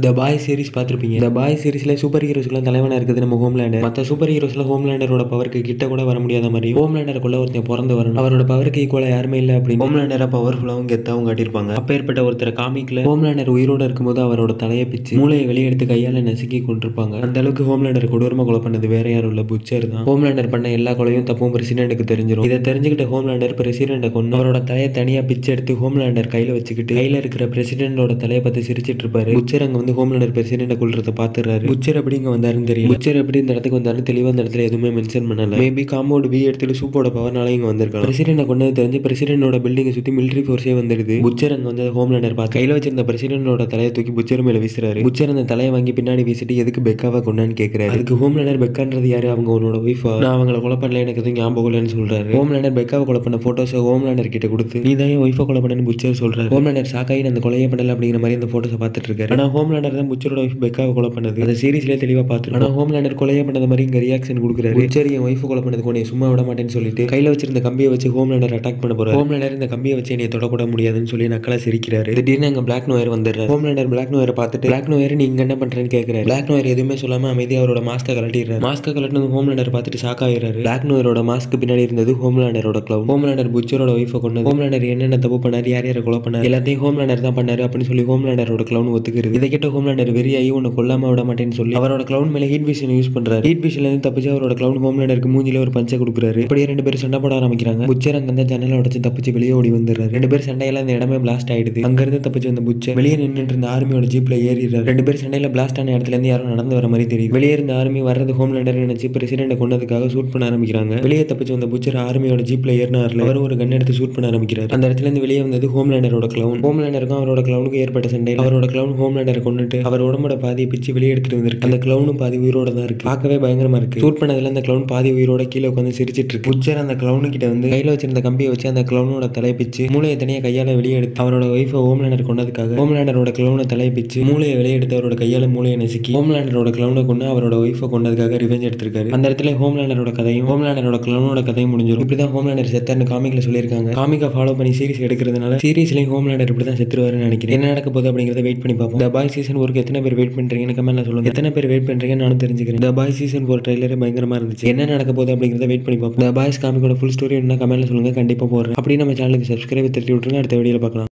த பாய் series பார்த்துருப்பீங்க. த பாய் சீரிஸ்ல super ஹீரோஸ்க்குலாம் தலைவனா இருக்குது நம்ம ஹோம்லேண்டர். மற்ற சூப்பர் ஹீரோஸ்ல ஹோம்லேண்டரோட பவருக்கு கிட்ட கூட வர முடியாத மாதிரி ஹோம்லேண்டருக்குள்ள ஒருத்தன் பிறந்து வரணும். அவரோட பவருக்கு ஈக்குவலா யாருமே இல்லை அப்படின்னு ஹோம்லேண்டரை பவர்ஃபுல்லாவும் கெத்தாவும் காட்டியிருப்பாங்க. அப்பேற்பட்ட ஒருத்தர் காமிக்ல ஹோம்லேண்டர் உயிரோட இருக்கும்போது அவரோட தலையை பிச்சு மூளையை வெளியெடுத்து கையால நசுக்கி கொண்டிருப்பாங்க. அந்த அளவுக்கு ஹோம்லேண்டர் கொடூரமா கொலை பண்ணது வேற யாரும் இல்ல, புச்சர் தான். ஹோம்லேண்டர் பண்ண எல்லா கொலையும் தப்பும் பிரசிடென்ட்டுக்கு தெரிஞ்சிடும். இதை தெரிஞ்சுக்கிட்ட ஹோம்லேண்டர் பிரசிடென்ட்டை கொண்டு அவரோட தலையை தனியா பிச்சு எடுத்து ஹோம்லேண்டர் கையில வச்சுக்கிட்டு கையில இருக்கிற பிரசிடென்ட்டோட தலையை பார்த்து சிரிச்சிட்டு இருப்பாரு. புச்சர் அங்க வந்து ஹோம்லேண்டர் பிரசிடென்ட் கொல்றத பாத்துறாரு. புச்சர் எப்படி இங்க வந்தாருன்னு தெரியல. புச்சர் எப்படி இந்த இடத்துக்கு வந்தாருன்னு தெளிவா இந்த இடத்துல எதுவுமே மென்ஷன் பண்ணல. மேபி காம்பவுண்ட் பி எடுத்துட்டு சூப்போட பவர்னால இங்க வந்திருக்கலாம். பிரசிடென்ட் கொண்டது தெரிஞ்சு பிரசிடென்ட்டோட பில்டிங்கை சுத்தி மிலிட்டரி ஃபோர்ஸே வந்துடுது. புச்சர் அங்க வந்து ஹோம்லேண்டர் பார்த்து கையில வச்சிருந்த பிரசிடென்ட்டோட தலையை தூக்கி புச்சர் மேல வீசுறாரு. புச்சர் அந்த தலையை வாங்கி பின்னாடி வீசிட்டு எதுக்கு பெக்காவை கொண்டான்னு கேட்கிறாரு. அதுக்கு ஹோம்லேண்டர் பெக்கான்றது யாரு, அவங்க உன்னோட ஒய்ஃபா, நான் அவங்களை கொலை பண்ணல, எனக்கு எதுவும் ஞாபகம் இல்லைன்னு சொல்றாரு. ஹோம்லேண்டர் பெக்காவை கொலை பண்ண போட்டோஸை ஹோம்லேண்டர் கிட்ட கொடுத்து நீ தான் ஒய்ஃபை கொலை பண்ணு புச்சர் சொல்றாரு. ஹோம்லேண்டர் சாக்காயி அந்த கொலையை பண்ணல அப்படிங்கிற மாதிரி அந்த போட்டோஸை பார்த்துட்டு இருக்காரு. ஆனா ஹோம்லேண்டர் தான் புச்சரோட பெக்காவை கொலை பண்ணது. அந்த சீரிஸ்ல தெளிவா பார்த்துருக்கோம். ஆனா ஹோம்லேண்டர் கொலையை பண்ணது மாதிரி இங்க ரியாக்ஷன் கொடுக்குறாரு. புச்சர் என் ஒய்ஃபை கொலை பண்ணது கூட சும்மா விட மாட்டேன்னு சொல்லிட்டு கையில வச்சிருந்த கம்பியை வச்சு ஹோம்லேண்டர் அட்டாக் பண்ண போறாரு. ஹோம்லேண்டர் இந்த கம்பியை வச்சு என்னை தொடக்கூட முடியாதுன்னு சொல்லி நக்கலா சிரிக்கிறாரு. திடீர்னு அங்க பிளாக் நோயர் வந்துடுறாரு. ஹோம்லேண்டர் பிளாக் நோயரை பார்த்துட்டு பிளாக் நோயர் நீ இங்க என்ன பண்றேன்னு கேட்கிறாரு. பிளாக் நோயர் எதுவுமே சொல்லாம அமைதியா அவரோட மாஸ்கை கலட்டிடுறாரு. மாஸ்கை கலட்டினது ஹோம்லேண்டர் பார்த்துட்டு ஷாக் ஆயிடுறாரு. பிளாக் நோயரோட மாஸ்க்கு பின்னாடி இருந்தது ஹோம்லேண்டரோட கிளவுன். ஹோம்லேண்டர் புச்சரோட ஒய்ஃபை கொண்டது. ஹோம்லேண்டர் என்னென்ன தப்பு பண்ணாரு, யார் யாரை கொலை பண்ணாரு, எல்லாத்தையும் ஹோம்லேண்டர் தான் பண்ணாரு அப்படின்னு சொல்லி ஹோம்லேண்டரோட கிளவுன் ஒத்துக்கிறது. இதை கிட்ட ஹோம்லேண்டர் வெறியாகி உன்னை கொல்லாம விட மாட்டேன்னு சொல்லி அவரோட கிளவுன் மேல ஹீட் விஷன் யூஸ் பண்றாரு. ஹீட் விஷன்ல இருந்து தப்பிச்சு அவரோட கிளவுன் ஹோம்லேண்டருக்கு மூஞ்சில ஒரு பஞ்சை கொடுக்குறாரு. இப்படியே ரெண்டு பேரும் சண்டை போட ஆரம்பிக்கிறாங்க. புச்சர் அங்க இருந்து ஜன்னலை உடைச்சு தப்பிச்சு வெளியே ஓடி வந்துடுறாரு. ரெண்டு பேரும் சண்டையில அந்த இடமே பிளாஸ்ட் ஆயிடுது. அங்க இருந்து தப்பிச்சு வந்த புச்சர் வெளியே நின்று இருந்த ஆர்மியோட ஜீப்ல ஏறிடுறாரு. ரெண்டு பேரும் சண்டையில பிளாஸ்ட் ஆன இடத்துல இருந்து யாரும் நடந்து வர மாதிரி தெரியுது. வெளியே இருந்த ஆர்மி வர்றது ஹோம்லேண்டர் நினைச்சு பிரசிடென்ட் கொண்டதுக்காக ஷூட் பண்ண ஆரம்பிக்கிறாங்க. வெளியே தப்பிச்சு வந்த புச்சர் ஆர்மியோட ஜீப்ல ஏறினார்ல, அவர் ஒரு கன் எடுத்து ஷூட் பண்ண ஆரம்பிக்கிறார். அந்த இடத்துல இருந்து வெளியே வந்தது ஹோம்லேண்டரோட கிளவுன். ஹோம்லேண்டருக்கும் அவரோட கிளவுனுக்கு ஏற்பட்ட சண்டையில் அவரோட கிளவுன் ஹோம்லேண்டரை கொண்டுட்டு அவர் உடம்போட பாதியை பிச்சு வெளியே எடுத்துட்டு வந்திருக்கு. அந்த கிளவுனும் பாதி உயிரோட தான் இருக்கு. பார்க்கவே பயங்கரமா இருக்கு. ஷூட் பண்ணதுல அந்த கிளவுன் பாதி உயிரோட கீழே உட்காந்து சிரிச்சிட்டு இருக்கு. புச்சர் அந்த கிளவுனு கிட்ட வந்து கையில வச்சிருந்த கம்பியை வச்சு அந்த கிளவுனோட தலையை பிச்சு மூளையை தனியா கையால வெளியே எடுத்து அவரோட ஒய்ஃபை ஹோம்லேண்டர் கொண்டதுக்காக ஹோம்லேண்டரோட கிளவுனை தலையை பிச்சு மூளையை வெளியே எடுத்து அவரோட கையால மூளையை நசுக்கி ஹோம்லேண்டரோட கிளவுனை கொண்டு அவரோட ஒய்ஃபை கொண்டதுக்காக ரிவெஞ்ச் எடுத்திருக்காரு. அந்த இடத்துல ஹோம்லேண்டரோட கதையும் ஹோம்லேண்டரோட கிளவுனோட கதையும் முடிஞ்சிடும். இப்படிதான் ஹோம்லேண்டர் செத்தார்னு காமிக்ல சொல்லியிருக்காங்க. காமிக்கை ஃபாலோ பண்ணி சீரிஸ் எடுக்கிறதுனால சீரிஸ்லயும் ஹோம்லேண்டர் இப்படிதான் செத்துருவாருன்னு நினைக்கிறேன். என்ன நடக்க போகுது அப்படிங்கறத வெயிட் பண்ணி பார்ப்போம். த பாய் சீசன் 1 எத்தனை பேர் வெயிட் பண்றீங்கன்னு கமெண்ட்ல சொல்லுங்க. எத்தனை பேர் வெயிட் பண்றீங்கன்னு நானும் தெரிஞ்சுக்கிறேன். த பாய் சீசன் 4 ட்ரைலரே பயங்கரமா இருந்துச்சு. என்ன நடக்க போகுது அப்படிங்கறத வெயிட் பண்ணி பார்ப்போம். த பாய்ஸ் காமிக்கோட ஃபுல் ஸ்டோரி என்ன கமெண்ட்ல சொல்லுங்க, கண்டிப்பா போடுறேன். அப்படி நம்ம சேனலுக்கு சப்ஸ்கிரைப் தட்டி விட்டுருங்க. அடுத்த வீடியோல பார்க்கலாம்.